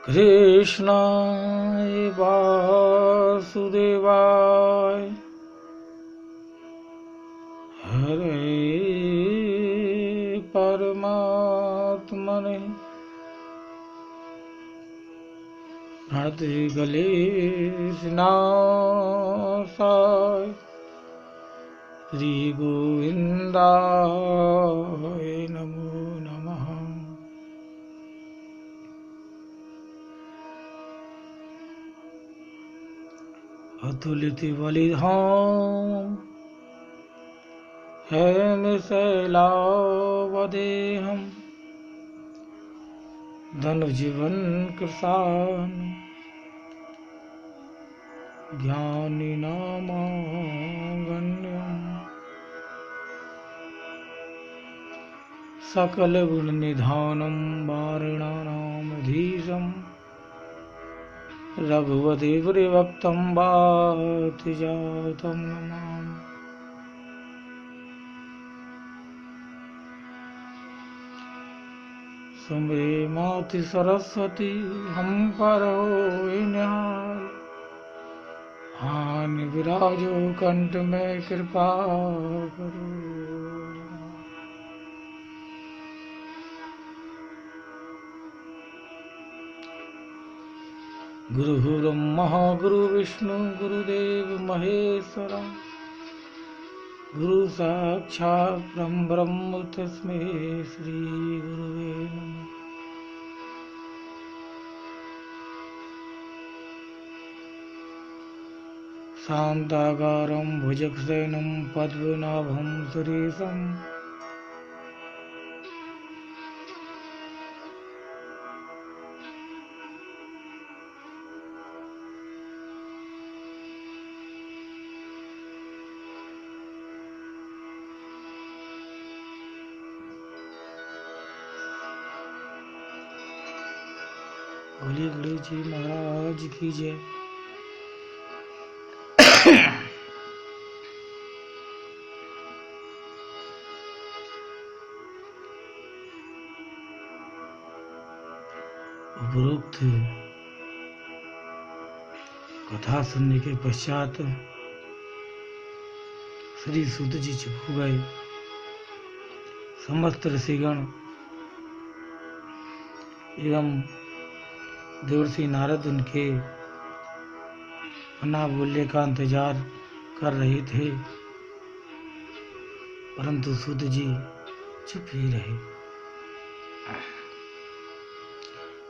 कृष्णाय वासुदेवाय हरे परमात्मने प्रणतक्लेशनाशाय श्रीगोविन्दाय नमो नमः। अतुलित बलिधाम हेमशैलावदेहं धनुजीवन कृशान ज्ञानिनामागण्यं सकलगुणनिधानं वारिणानामधीशं रघुपति प्रियभक्तं वातजातं नमामि। सुमरे माति सरस्वती हम परो न्याय हानि विराजो कंठ में कृपा करो। गुरु ब्रह्मा गुरु विष्णु गुरुदेव महेश्वरा गुरु साक्षात् ब्रह्म तस्मै श्री गुरुवे नमः। शान्ताकारं भुजगशयनं पद्मनाभं सुरेशं बोलिए गुरु जी महाराज की जय। उपरोक्त कथा सुनने के पश्चात श्री सूत जी चुप हो गए। समस्त ऋषिगण एवं देवर्षि नारद उनके मना बोलने का इंतजार कर रहे थे, परंतु सूत जी चुप ही रहे।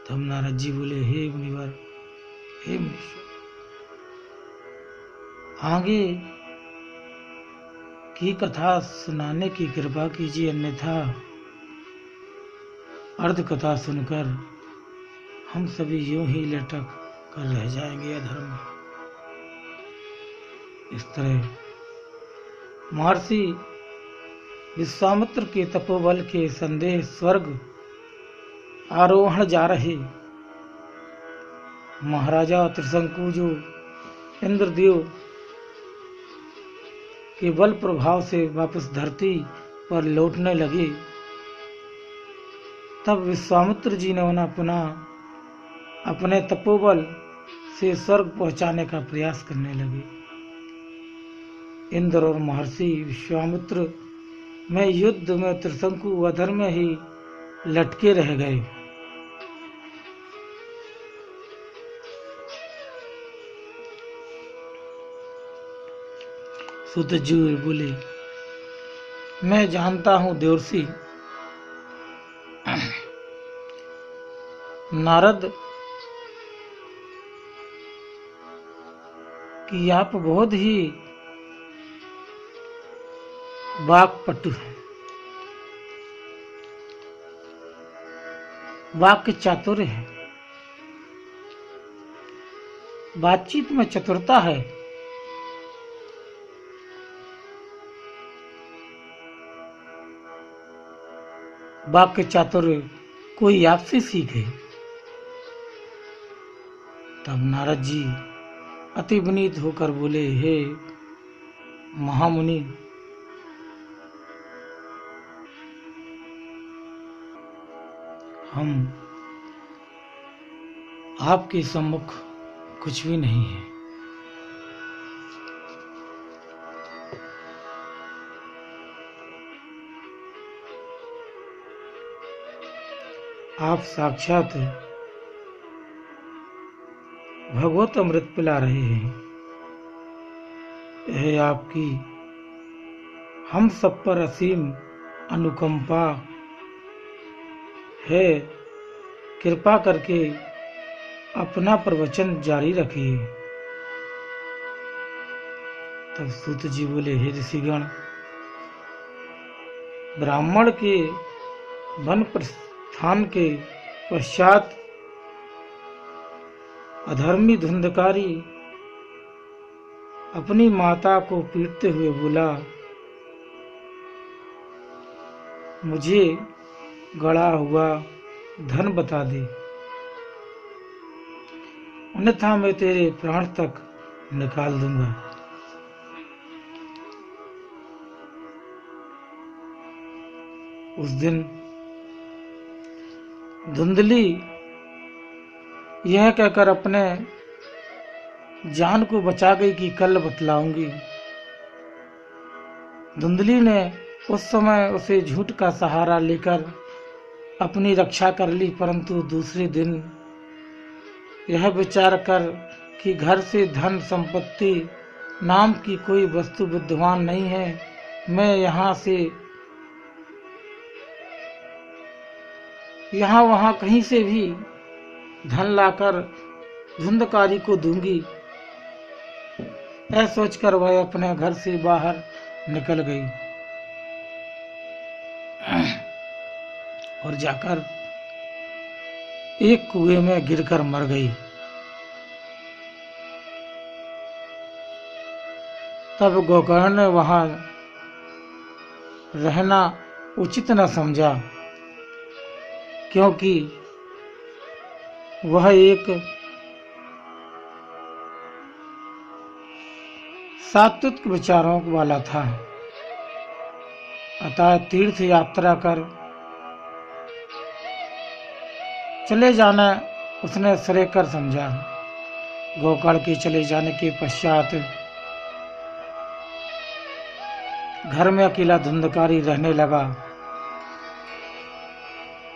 तब नारद जी बोले, हे मुनिवर, हे मुनीश्वर, आगे की कथा सुनाने की कृपा कीजिए, अन्यथा अर्ध कथा सुनकर हम सभी यूं ही लटक कर रह जाएंगे अधर्म में। इस तरह महर्षि विश्वामित्र के तपोबल के संदेह स्वर्ग आरोहण जा रहे महाराजा त्रिशंकु जो इंद्रदेव के बल प्रभाव से वापस धरती पर लौटने लगे, तब विश्वामित्र जी ने उन्हें अपने तपोबल से स्वर्ग पहुंचाने का प्रयास करने लगे। इंद्र और महर्षि विश्वामित्र में युद्ध में त्रिशंकु अधर में ही लटके रह गए। सूत जी बोले, मैं जानता हूं देवर्षि नारद कि आप बहुत ही वाक्पटु हैं, वाक्य चातुर्य है, बातचीत में चतुरता है। वाक्य चातुर्य कोई आपसे सीखे। तब नारद जी अति विनीत होकर बोले, हे महामुनि, हम आपके सम्मुख कुछ भी नहीं है। आप साक्षात भगवत अमृत पिला रहे हैं। यह आपकी हम सब पर असीम अनुकंपा है। कृपा करके अपना प्रवचन जारी रखिए। तब सूत जी बोले, हे ऋषिगण, ब्राह्मण के वन प्रस्थान के पश्चात अधर्मी धुंधकारी अपनी माता को पीटते हुए बोला, मुझे गड़ा हुआ धन बता दे, अन्यथा मैं तेरे प्राण तक निकाल दूंगा। उस दिन धुंधली यह कहकर अपने जान को बचा गई कि कल बतलाऊंगी। धुंधली ने उस समय उसे झूठ का सहारा लेकर अपनी रक्षा कर ली, परंतु दूसरे दिन यह विचार कर कि घर से धन संपत्ति नाम की कोई वस्तु विद्यमान नहीं है, मैं यहाँ वहाँ कहीं से भी धन लाकर धुंधकारी को दूंगी, ऐसा सोचकर वह अपने घर से बाहर निकल गई और जाकर एक कुएं में गिरकर मर गई। तब गोकर्ण ने वहां रहना उचित न समझा, क्योंकि वह एक सात्विक विचारों वाला था। अतः तीर्थ यात्रा कर चले जाना उसने श्रेयस्कर समझा। गोकर्ण के चले जाने के पश्चात घर में अकेला धुंधकारी रहने लगा।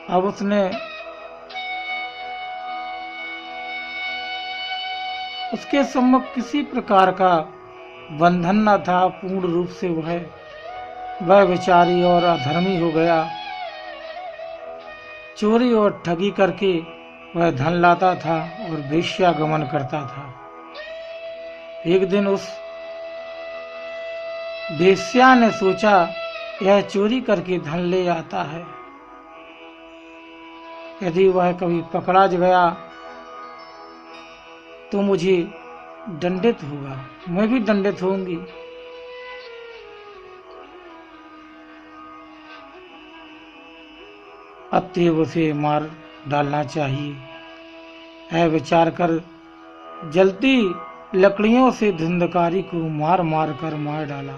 अब उसके सम्मुख किसी प्रकार का बंधन न था। पूर्ण रूप से वह विचारी और अधर्मी हो गया। चोरी और ठगी करके वह धन लाता था और वेश्यागमन करता था। एक दिन उस वेश्या ने सोचा, यह चोरी करके धन ले आता है, यदि वह कभी पकड़ा गया तो मुझे दंडित होगा, मैं भी दंडित होंगी। अतएव उसे मार डालना चाहिए। यह विचार कर जलती लकड़ियों से धुंधकारी को मार मार कर मार डाला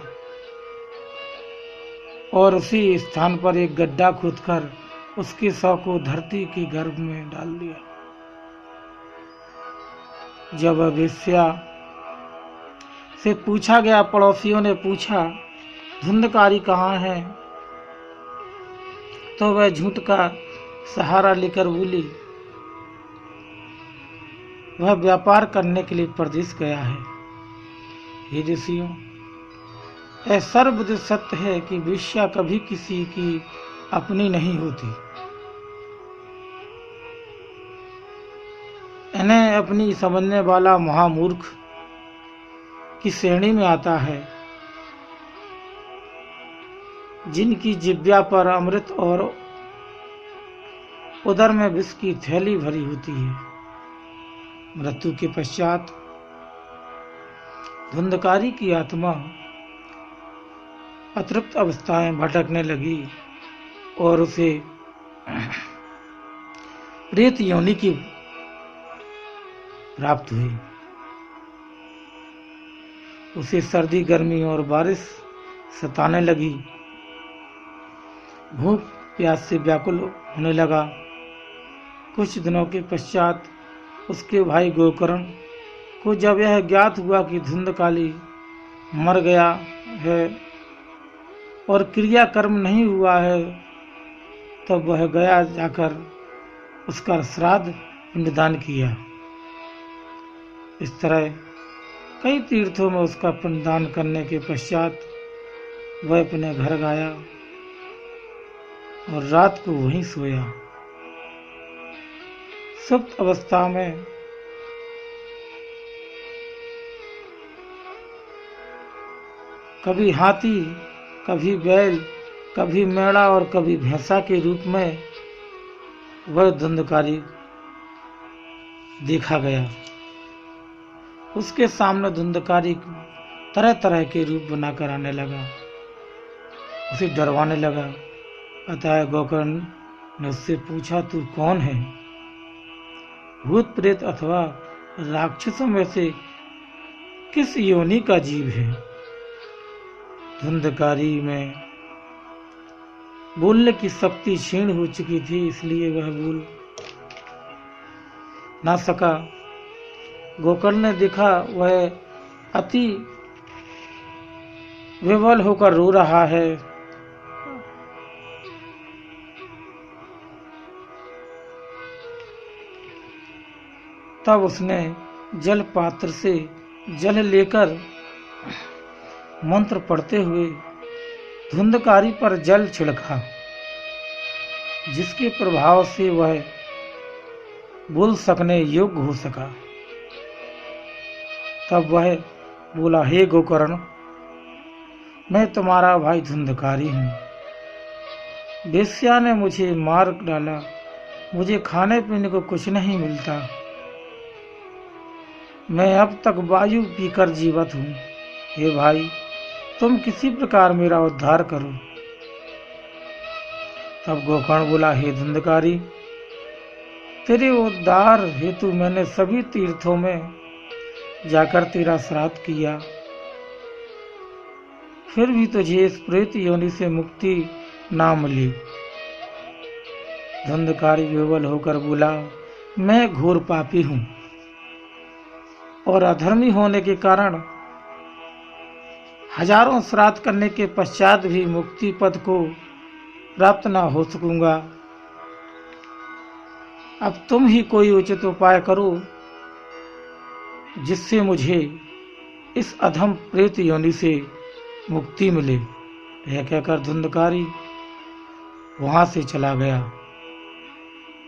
और उसी स्थान पर एक गड्ढा खोदकर उसके शव को धरती के गर्भ में डाल दिया। जब वेश्या से पूछा गया, पड़ोसियों ने पूछा, धुंधकारी कहाँ है, तो वह झूठ का सहारा लेकर बोली, वह व्यापार करने के लिए प्रदेश गया है। हे ऋषियों, यह सर्वविदित सत्य है कि वेश्या कभी किसी की अपनी नहीं होती। इन्हें अपनी समझने वाला महामूर्ख की श्रेणी में आता है, जिनकी जिह्वा पर अमृत और उदर में विष की थैली भरी होती है। मृत्यु के पश्चात धुंधकारी की आत्मा अतृप्त अवस्थाएं भटकने लगी और उसे प्रेत योनि की प्राप्त हुई। उसे सर्दी, गर्मी और बारिश सताने लगी। भूख प्यास से व्याकुल होने लगा। कुछ दिनों के पश्चात उसके भाई गोकर्ण को जब यह ज्ञात हुआ कि धुंधकाली मर गया है और क्रियाकर्म नहीं हुआ है, तब वह गया जाकर उसका श्राद्ध पिंडदान किया। इस तरह कई तीर्थों में उसका पिंडदान करने के पश्चात वह अपने घर गया और रात को वहीं सोया। सुप्त अवस्था में कभी हाथी, कभी बैल, कभी मेढ़ा और कभी भैंसा के रूप में वह धुंधकारी देखा गया। उसके सामने धुंधकारी तरह तरह के रूप बनाकर आने लगा, उसे डरवाने लगा। अतः गोकर्ण ने उससे पूछा, तू कौन है? भूत प्रेत अथवा राक्षसों में से किस योनि का जीव है? धुंधकारी में बोलने की शक्ति क्षीण हो चुकी थी, इसलिए वह बोल ना सका। गोकर्ण ने देखा वह अति विवल होकर रो रहा है। तब उसने जल पात्र से जल लेकर मंत्र पढ़ते हुए धुंधकारी पर जल छिड़का, जिसके प्रभाव से वह बोल सकने योग्य हो सका। तब वह बोला, हे गोकर्ण, मैं तुम्हारा भाई धुंधकारी हूँ। वेश्या ने मुझे मार डाला, मुझे खाने पीने को कुछ नहीं मिलता। मैं अब तक वायु पीकर जीवित हूँ। हे भाई, तुम किसी प्रकार मेरा उद्धार करो। तब गोकर्ण बोला, हे धुंधकारी, तेरे उद्धार हेतु मैंने सभी तीर्थों में जाकर तेरा श्राद्ध किया, फिर भी तुझे इस प्रेत योनि से मुक्ति ना मिली। धुंधकारी विवल होकर बोला, मैं घोर पापी हूँ और अधर्मी होने के कारण हजारों श्राद्ध करने के पश्चात भी मुक्ति पद को प्राप्त न हो सकूंगा। अब तुम ही कोई उचित उपाय करो जिससे मुझे इस अधम प्रेत योनि से मुक्ति मिले। यह कहकर धुंधकारी वहां से चला गया।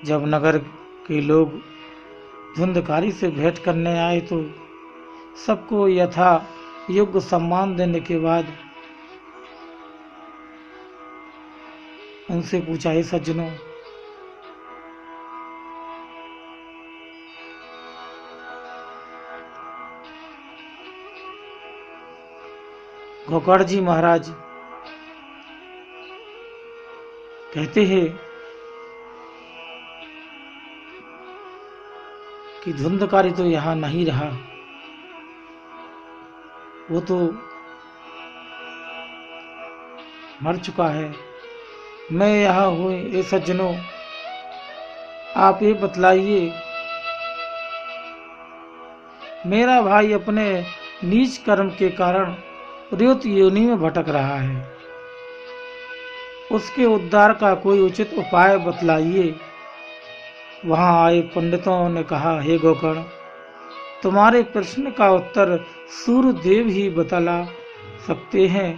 जब नगर के लोग धुंधकारी से भेंट करने आए तो सबको यथा योग्य सम्मान देने के बाद उनसे पूछा, हे सज्जनों, गोकर्ण जी महाराज कहते हैं कि धुंधकारी तो यहाँ नहीं रहा, वो तो मर चुका है। मैं यहाँ हूँ। ये सज्जनों, आप ये बतलाइए, मेरा भाई अपने नीच कर्म के कारण प्रेत योनि में भटक रहा है, उसके उद्धार का कोई उचित उपाय बतलाइए। वहां आए पंडितों ने कहा, हे गोकर्ण, तुम्हारे प्रश्न का उत्तर सूर्यदेव ही बतला सकते हैं,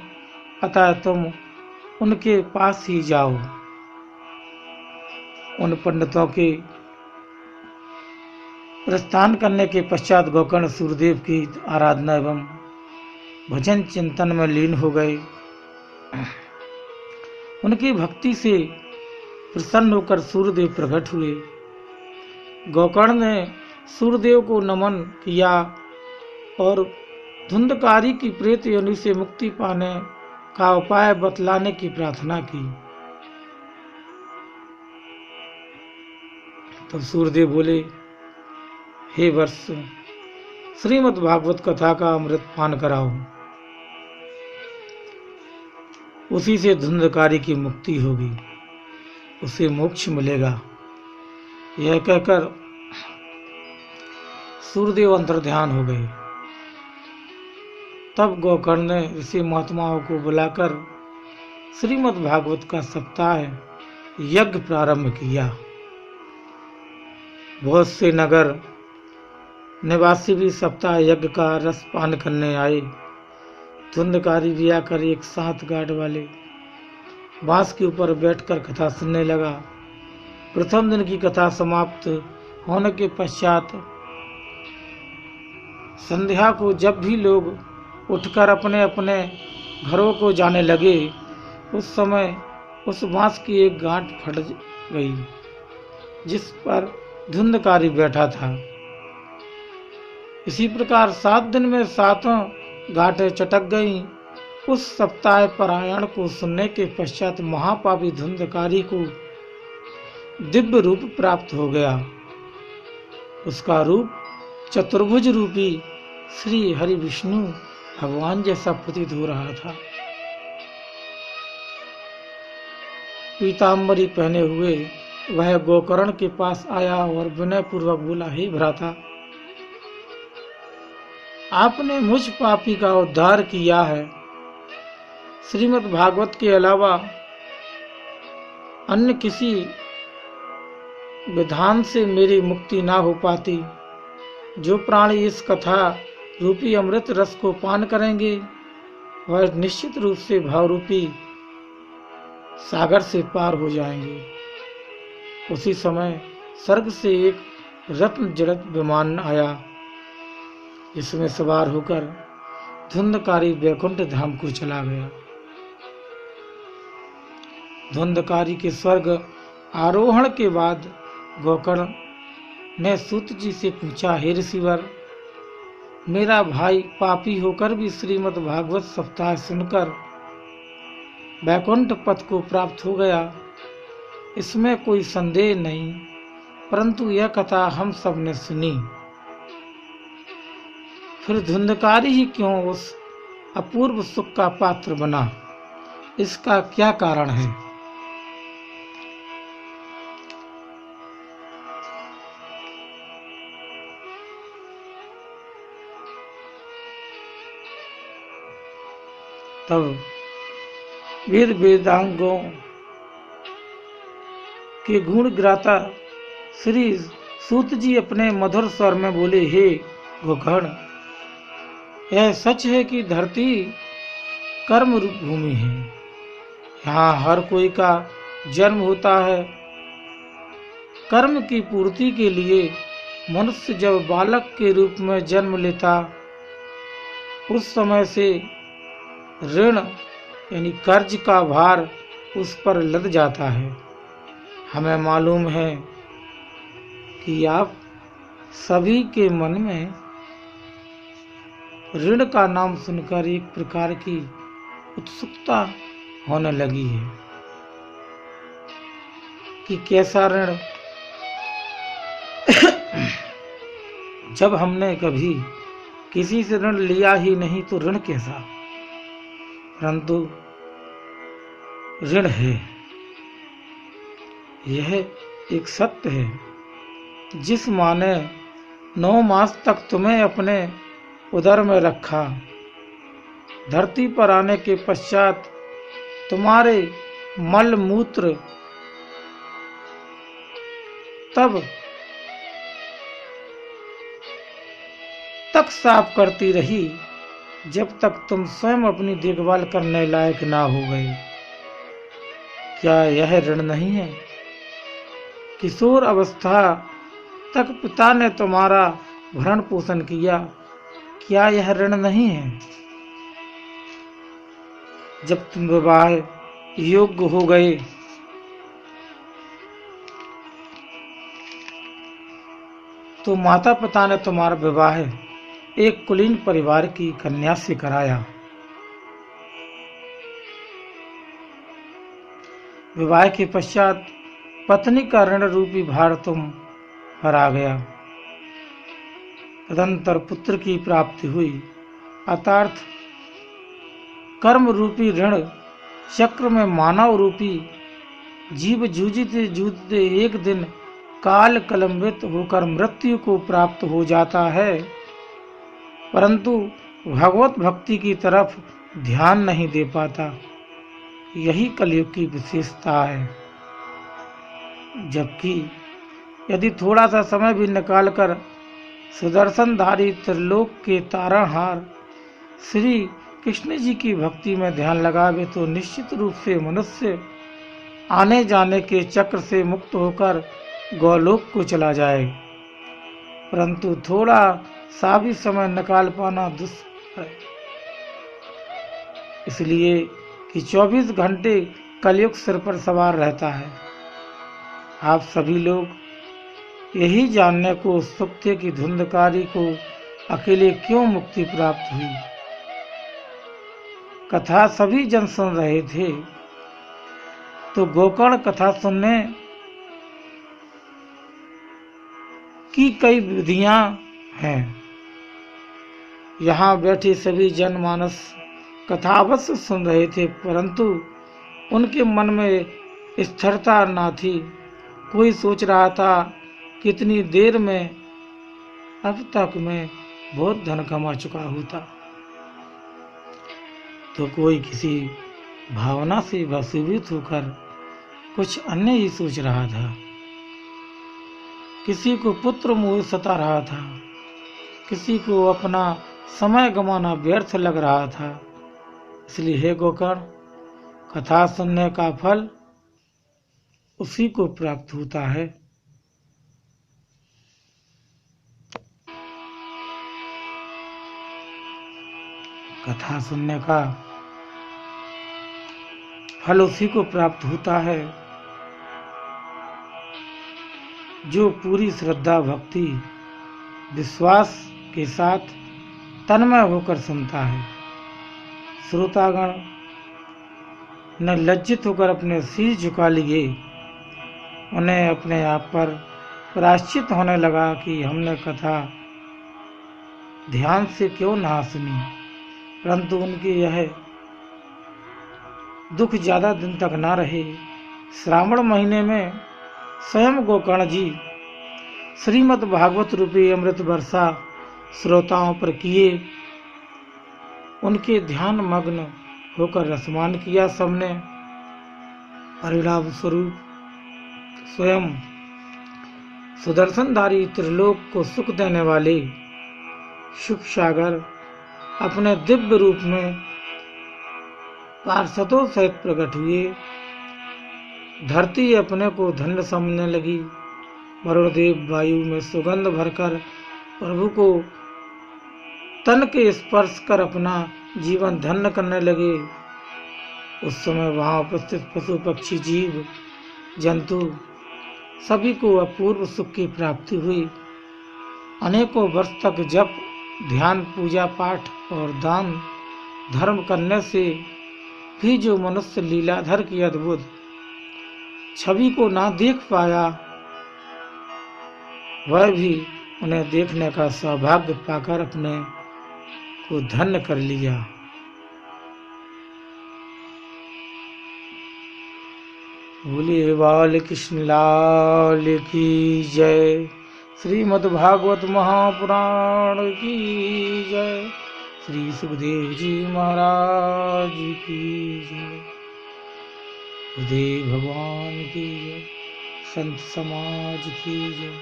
अतः तुम उनके पास ही जाओ। उन पंडितों के प्रस्थान करने के पश्चात गोकर्ण सूर्यदेव की आराधना एवं भजन चिंतन में लीन हो गए। उनकी भक्ति से प्रसन्न होकर सूर्यदेव प्रकट हुए। गोकर्ण ने सूर्यदेव को नमन किया और धुंधकारी की प्रेत योनि से मुक्ति पाने का उपाय बतलाने की प्रार्थना की। तब सूर्यदेव बोले, हे वर्ष, श्रीमद् भागवत कथा का अमृत पान कराओ, उसी से धुंधकारी की मुक्ति होगी, उसे मोक्ष मिलेगा। यह कहकर सूर्यदेव अंतर्ध्यान हो गए। तब गोकर्ण ने ऋषि महात्माओं को बुलाकर श्रीमद् भागवत का सप्ताह यज्ञ प्रारंभ किया। बहुत से नगर निवासी भी सप्ताह यज्ञ का रस पान करने आए। धुंधकारी भी आकर एक 7 गांठ वाले बांस के ऊपर बैठकर कथा सुनने लगा। प्रथम दिन की कथा समाप्त होने के पश्चात संध्या को जब भी लोग उठकर अपने अपने घरों को जाने लगे, उस समय उस बांस की एक गांठ फट गई जिस पर धुंधकारी बैठा था। इसी प्रकार 7 दिन में 7 गांठें चटक गईं। उस सप्ताह पारायण को सुनने के पश्चात महापापी धुंधकारी को दिव्य रूप प्राप्त हो गया। उसका रूप चतुर्भुज रूपी श्री हरि विष्णु भगवान जैसा प्रतीत हो रहा था। पीताम्बरी पहने हुए वह गोकर्ण के पास आया और विनय पूर्वक बोला, हे भ्राता, आपने मुझ पापी का उद्धार किया है। श्रीमद् भागवत के अलावा अन्य किसी विधान से मेरी मुक्ति ना हो पाती। जो प्राणी इस कथा रूपी अमृत रस को पान करेंगे वह निश्चित रूप से भाव रूपी सागर से पार हो जाएंगे। उसी समय स्वर्ग से एक रत्न जड़ित विमान आया, जिसमें सवार होकर धुंधकारी वैकुंठ धाम को चला गया। धुंधकारी के स्वर्ग आरोहण के बाद गोकर्ण ने सूत जी से पूछा, हे ऋषिवर, मेरा भाई पापी होकर भी श्रीमद् भागवत सप्ताह सुनकर वैकुंठ पथ को प्राप्त हो गया, इसमें कोई संदेह नहीं, परंतु यह कथा हम सब ने सुनी, फिर धुंधकारी ही क्यों उस अपूर्व सुख का पात्र बना, इसका क्या कारण है? तब वेद वेदांगों के गुण ग्राता श्री सूत जी अपने मधुर स्वर में बोले, हे गोकर्ण, यह सच है कि धरती कर्म रूप भूमि है। यहाँ हर कोई का जन्म होता है। कर्म की पूर्ति के लिए मनुष्य जब बालक के रूप में जन्म लेता, उस समय से ऋण यानी कर्ज का भार उस पर लद जाता है। हमें मालूम है कि आप सभी के मन में ऋण का नाम सुनकर एक प्रकार की उत्सुकता होने लगी है कि कैसा ऋण। जब हमने कभी किसी से ऋण लिया ही नहीं तो ऋण कैसा? परंतु ऋण है, यह एक सत्य है। जिस माँ ने 9 मास तक तुम्हें अपने उदर में रखा, धरती पर आने के पश्चात तुम्हारे मल मूत्र तब तक साफ करती रही जब तक तुम स्वयं अपनी देखभाल करने लायक ना हो गए। क्या यह ऋण नहीं है? किशोर अवस्था तक पिता ने तुम्हारा भरण पोषण किया, क्या यह ऋण नहीं है? जब तुम विवाह योग्य हो गए तो माता पिता ने तुम्हारा विवाह एक कुलीन परिवार की कन्या से कराया। विवाह के पश्चात पत्नी का ऋण रूपी भार तुम पर आ गया। तदंतर पुत्र की प्राप्ति हुई, अर्थात कर्म रूपी ऋण चक्र में मानव रूपी जीव जूझते जूझते एक दिन काल कलंबित होकर मृत्यु को प्राप्त हो जाता है, परंतु भगवत भक्ति की तरफ ध्यान नहीं दे पाता। यही कलयुग की विशेषता है। जबकि यदि थोड़ा सा समय भी निकालकर सुदर्शनधारी त्रिलोक के तारणहार श्री कृष्ण जी की भक्ति में ध्यान लगावे तो निश्चित रूप से मनुष्य आने जाने के चक्र से मुक्त होकर गोलोक को चला जाए। परंतु थोड़ा सा भी समय निकाल पाना दुष्कर है, इसलिए कि 24 घंटे कलयुग सिर पर सवार रहता है। आप सभी लोग यही जानने को उत्सुक थे कि धुंधकारी को अकेले क्यों मुक्ति प्राप्त हुई। कथा सभी जन सुन रहे थे, तो गोकर्ण कथा सुनने की कई विधियां हैं। यहाँ बैठे सभी जनमानस कथा अवश्य सुन रहे थे, परंतु उनके मन में स्थिरता न थी। कोई सोच रहा था कितनी देर में अब तक मैं बहुत धन कमा चुका होता, तो कोई किसी भावना से वशीभूत होकर कुछ अन्य ही सोच रहा था। किसी को पुत्र मोह सता रहा था, किसी को अपना समय गंवाना व्यर्थ लग रहा था। इसलिए हे गोकर्ण, कथा सुनने का फल उसी को प्राप्त होता है। कथा सुनने का फल उसी को प्राप्त होता है जो पूरी श्रद्धा भक्ति विश्वास के साथ तन्मय होकर सुनता है। श्रोतागण न लज्जित होकर अपने शीश झुका लिए। उन्हें अपने आप पर प्रायश्चित होने लगा कि हमने कथा ध्यान से क्यों ना सुनी। परंतु उनकी यह दुख ज्यादा दिन तक ना रहे। श्रावण महीने में स्वयं गोकर्ण जी श्रीमद् भागवत रूपी अमृत वर्षा श्रोताओं पर किए। उनके ध्यान मग्न होकर रसमान किया सबने। परिणाम स्वरूप स्वयं सुदर्शनधारी त्रिलोक को सुख देने वाले सुख सागर अपने दिव्य रूप में पार्षदों सहित प्रकट हुए। धरती अपने को धन्य समझने लगी। वरुणदेव वायु में सुगंध भरकर प्रभु को तन के स्पर्श कर अपना जीवन धन्य करने लगे। उस समय वहां उपस्थित पशु पक्षी जीव जंतु सभी को अपूर्व सुख की प्राप्ति हुई। अनेकों वर्ष तक जप ध्यान पूजा पाठ और दान धर्म करने से भी जो मनुष्य लीलाधर की अद्भुत छवि को ना देख पाया, वह भी उन्हें देखने का सौभाग्य पाकर अपने को धन्य कर लिया। बोले बाल कृष्ण लाल की जय। श्रीमद् भागवत महापुराण की जय। श्री सुखदेव जी महाराज की जय। सुखदेव भगवान की जय। संत समाज की जय।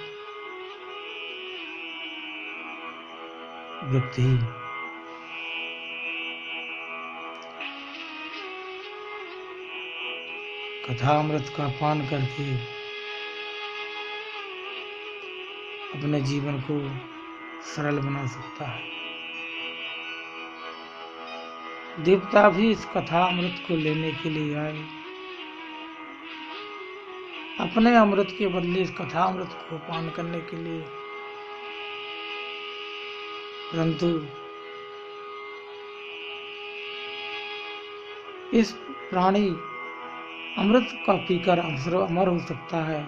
व्यक्ति कथामृत का पान करके अपने जीवन को सरल बना सकता है। देवता भी इस कथा अमृत को लेने के लिए आए। अपने अमृत के बदले इस कथा अमृत को पान करने के लिए, परंतु इस प्राणी अमृत का पीकर अमर हो सकता है,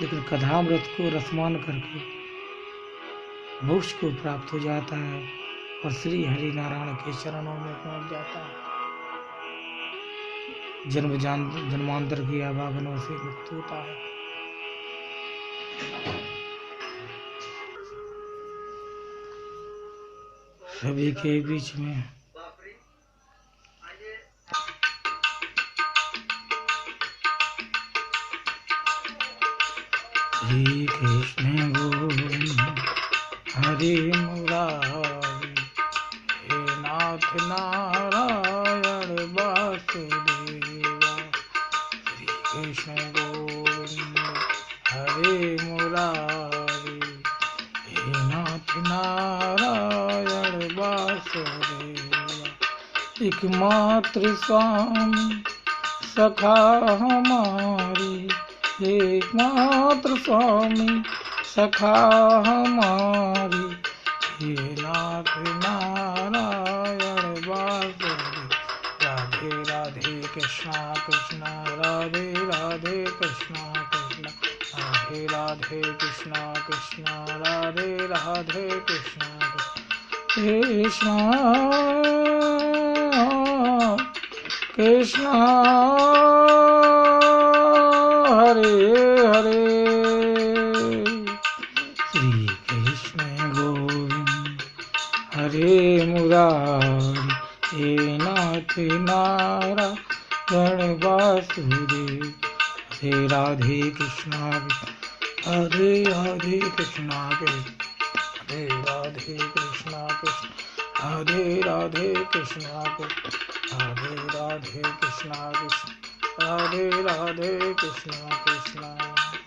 लेकिन कथामृत को रसमान करके मोक्ष को प्राप्त हो जाता है और श्री हरि नारायण के चरणों में पहुंच जाता है। जन्मांतर की आवागनों से मुक्त होता है। सभी के बीच में। श्री कृष्ण गोविंद हरे मुरारी, हे नाथ नारायण वासुदेवा। श्री कृष्ण गोविंद हरे मुरारी, हे नाथ नारायण वासुदेवा। एकमात्र स्वामी सखा हमारी, एकमात्र स्वामी सखा हमारी, हे नाथ नारायण वासुदेव। राधे राधे कृष्णा कृष्णा राधे राधे कृष्णा कृष्णा, राधे राधे कृष्णा कृष्णा राधे राधे कृष्णा कृष्णा कृष्णा हरे हरे। श्री कृष्ण गोविंद हरे मुरारी, हे नाथ नारायण वासुदेव। हरे राधे कृष्णा हरे राधे कृष्णा कृष्ण, हरे राधे कृष्णा कृष्ण हरे राधे कृष्णा कृष्ण, हरे राधे कृष्णा कृष्ण हरे राधे कृष्णा कृष्णा।